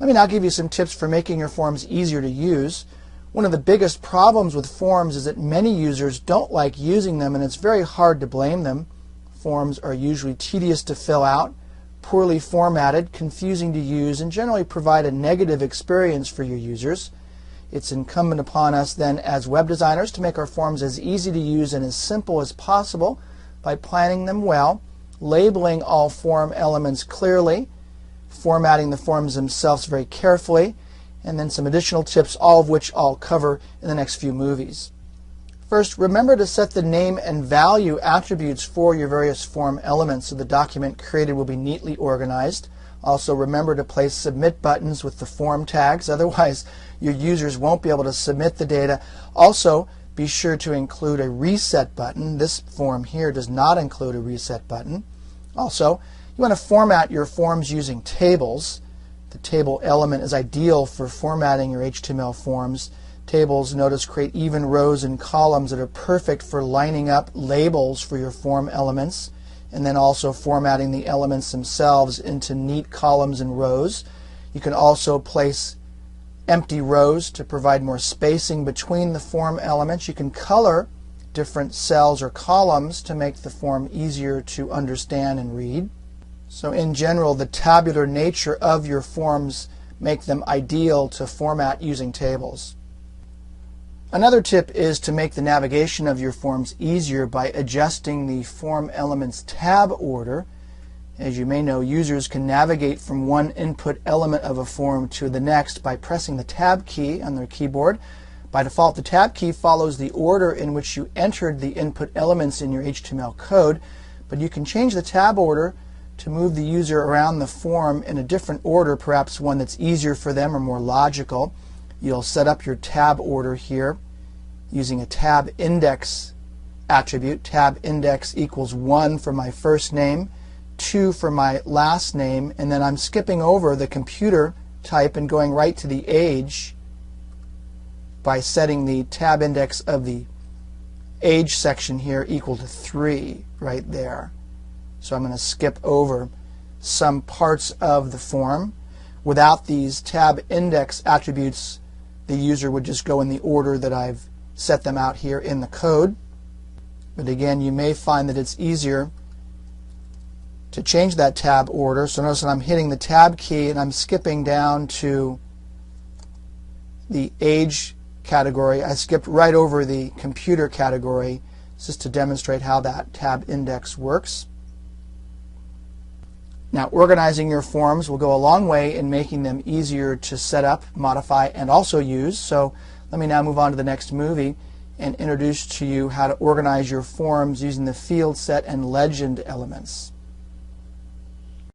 Let me now give you some tips for making your forms easier to use. One of the biggest problems with forms is that many users don't like using them, and it's very hard to blame them. Forms are usually tedious to fill out, poorly formatted, confusing to use, and generally provide a negative experience for your users. It's incumbent upon us then as web designers to make our forms as easy to use and as simple as possible by planning them well, labeling all form elements clearly, formatting the forms themselves very carefully, and then some additional tips, all of which I'll cover in the next few movies. First, remember to set the name and value attributes for your various form elements so the document created will be neatly organized. Also, remember to place submit buttons with the form tags, otherwise your users won't be able to submit the data. Also, be sure to include a reset button. This form here does not include a reset button. Also, you want to format your forms using tables. The table element is ideal for formatting your HTML forms. Tables, notice, create even rows and columns that are perfect for lining up labels for your form elements, and then also formatting the elements themselves into neat columns and rows. You can also place empty rows to provide more spacing between the form elements. You can color different cells or columns to make the form easier to understand and read. So in general, the tabular nature of your forms make them ideal to format using tables. Another tip is to make the navigation of your forms easier by adjusting the form elements tab order. As you may know, users can navigate from one input element of a form to the next by pressing the tab key on their keyboard. By default, the tab key follows the order in which you entered the input elements in your HTML code, but you can change the tab order to move the user around the form in a different order, perhaps one that's easier for them or more logical. You'll set up your tab order here using a tab index attribute. Tab index equals 1 for my first name, 2 for my last name, and then I'm skipping over the computer type and going right to the age by setting the tab index of the age section here equal to 3 right there. So I'm going to skip over some parts of the form. Without these tab index attributes, the user would just go in the order that I've set them out here in the code. But again, you may find that it's easier to change that tab order. So notice that I'm hitting the tab key and I'm skipping down to the age category. I skipped right over the computer category just to demonstrate how that tab index works. Now, organizing your forms will go a long way in making them easier to set up, modify, and also use. So let me now move on to the next movie and introduce to you how to organize your forms using the field set and legend elements.